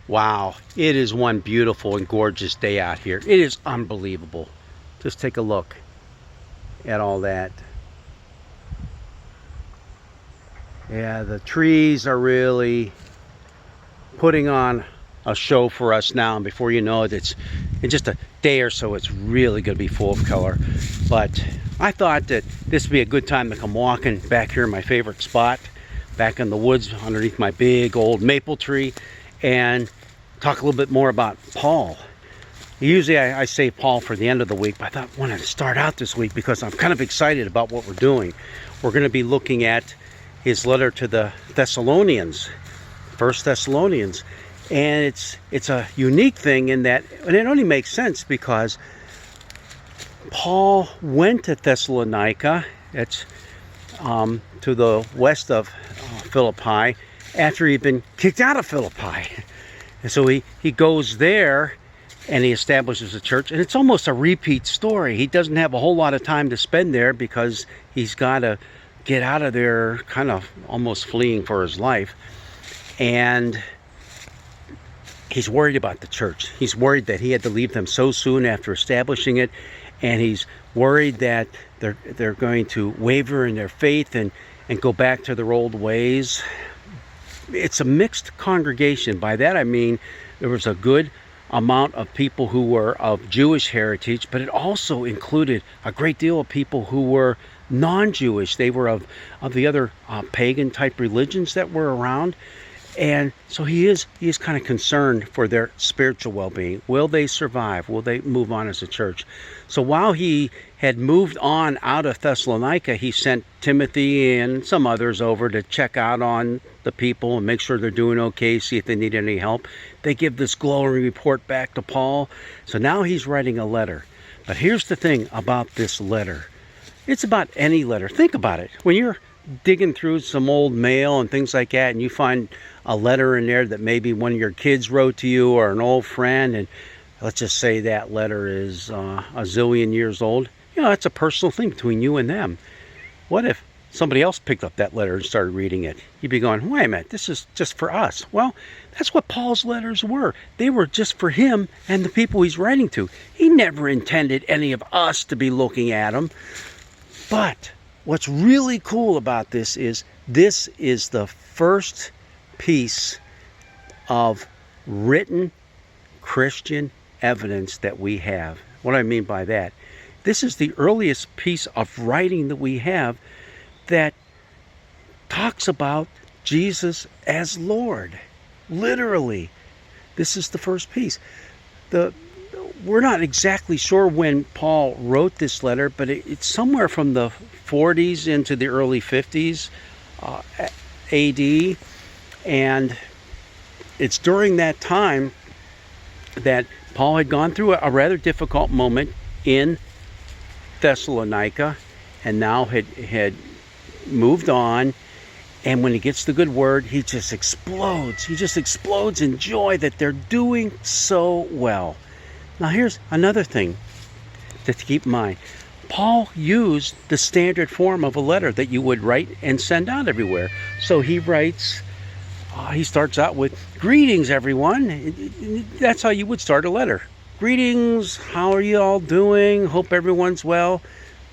Wow, it is one beautiful and gorgeous day out here. It is unbelievable. Just take a look at all that. Yeah, the trees are really putting on a show for us now, and before you know it, it's in just a day or so, it's really going to be full of color. But I thought that this would be a good time to come walking back here in my favorite spot, back in the woods underneath my big old maple tree, and talk a little bit more about Paul. Usually I save Paul for the end of the week, but I thought I wanted to start out this week because I'm kind of excited about what we're doing. We're going to be looking at his letter to the Thessalonians, First Thessalonians. And it's a unique thing in that, and it only makes sense because Paul went to Thessalonica, it's to the west of Philippi, after he'd been kicked out of Philippi. And so he goes there and he establishes a church, and it's almost a repeat story. He doesn't have a whole lot of time to spend there because he's got to get out of there, kind of almost fleeing for his life. And he's worried about the church. He's worried that he had to leave them so soon after establishing it, and he's worried that they're going to waver in their faith and go back to their old ways. It's a mixed congregation. By that I mean there was a good amount of people who were of Jewish heritage, but it also included a great deal of people who were non-Jewish. They were of the other pagan type religions that were around. And so he is kind of concerned for their spiritual well-being. Will they survive? Will they move on as a church? So while he had moved on out of Thessalonica, he sent Timothy and some others over to check out on the people and make sure they're doing okay, see if they need any help. They give this glowing report back to Paul. So now he's writing a letter. But here's the thing about this letter. It's about any letter. Think about it. When you're digging through some old mail and things like that, and you find a letter in there that maybe one of your kids wrote to you or an old friend, and let's just say that letter is a zillion years old, it's a personal thing between you and them. What if somebody else picked up that letter and started reading it? You'd be going, wait a minute, this is just for us. Well, that's what Paul's letters were. They were just for him and the people he's writing to. He never intended any of us to be looking at them. But what's really cool about this is the first piece of written Christian evidence that we have. What do I mean by that? This is the earliest piece of writing that we have that talks about Jesus as Lord. Literally. This is the first piece. We're not exactly sure when Paul wrote this letter, but it's somewhere from the 40s into the early 50s AD. And it's during that time that Paul had gone through a rather difficult moment in Thessalonica, and now had moved on. And when he gets the good word, he just explodes. He just explodes in joy that they're doing so well. Now here's another thing to keep in mind. Paul used the standard form of a letter that you would write and send out everywhere. So he writes, he starts out with, greetings everyone. That's how you would start a letter. Greetings, how are you all doing? Hope everyone's well.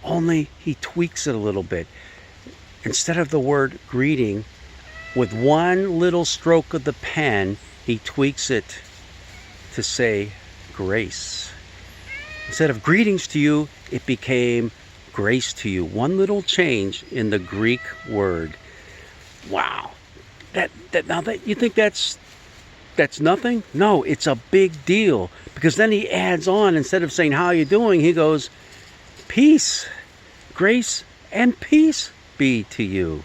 Only he tweaks it a little bit. Instead of the word greeting, with one little stroke of the pen, he tweaks it to say grace. Instead of greetings to you, it became grace to you. One little change in the Greek word. Wow. Now that you think that's nothing? No, it's a big deal, because then he adds on, instead of saying how are you doing, he goes, peace, grace and peace be to you.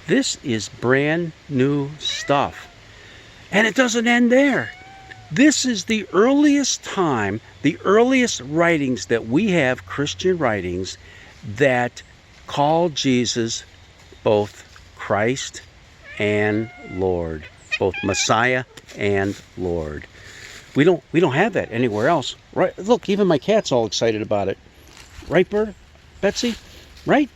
This is brand new stuff. And it doesn't end there. This is the earliest time, the earliest writings that we have, Christian writings, that call Jesus both Christ and Lord, both Messiah and Lord. We don't have that anywhere else. Right? Look, even my cat's all excited about it. Right, Bird? Betsy? Right?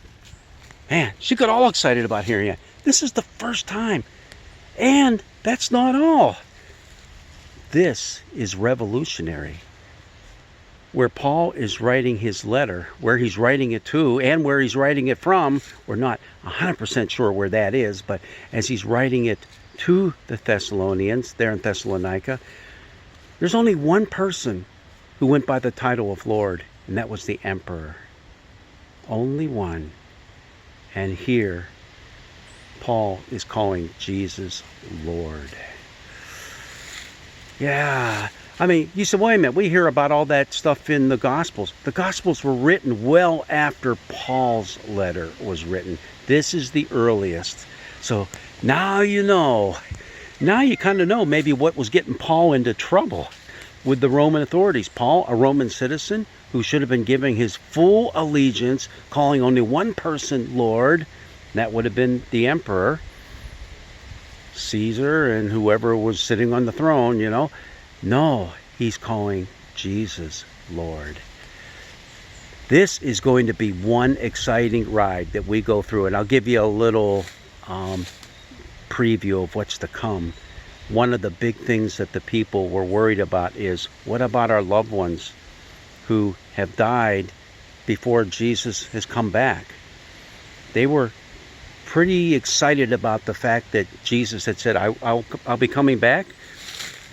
Man, she got all excited about hearing it. This is the first time. And That's not all. This is revolutionary. Where Paul is writing his letter, where he's writing it to, and where he's writing it from, we're not 100% sure where that is, but as he's writing it to the Thessalonians, there in Thessalonica, there's only one person who went by the title of Lord, and that was the emperor. Only one. And here, Paul is calling Jesus Lord. Yeah. I mean, you said, wait a minute, we hear about all that stuff in the Gospels. The Gospels were written well after Paul's letter was written. This is the earliest. So now you know. Now you kind of know maybe what was getting Paul into trouble with the Roman authorities. Paul, a Roman citizen who should have been giving his full allegiance, calling only one person Lord. That would have been the emperor, Caesar, and whoever was sitting on the throne, you know. No, he's calling Jesus Lord. This is going to be one exciting ride that we go through, and I'll give you a little preview of what's to come. One of the big things that the people were worried about is, what about our loved ones who have died before Jesus has come back? They were pretty excited about the fact that Jesus had said, I'll be coming back.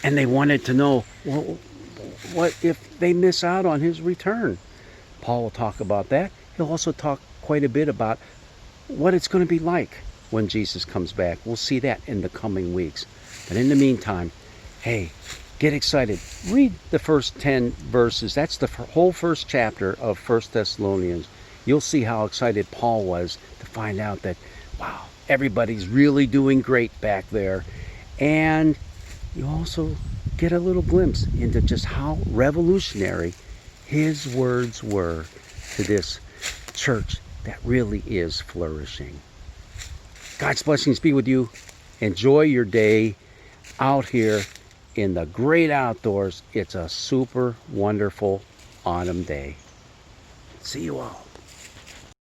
And they wanted to know, well, what if they miss out on his return? Paul will talk about that. He'll also talk quite a bit about what it's going to be like when Jesus comes back. We'll see that in the coming weeks. But in the meantime, hey, get excited. Read the first 10 verses. That's the whole first chapter of 1 Thessalonians. You'll see how excited Paul was to find out that, wow, everybody's really doing great back there. And you also get a little glimpse into just how revolutionary his words were to this church that really is flourishing. God's blessings be with you. Enjoy your day out here in the great outdoors. It's a super wonderful autumn day. See you all.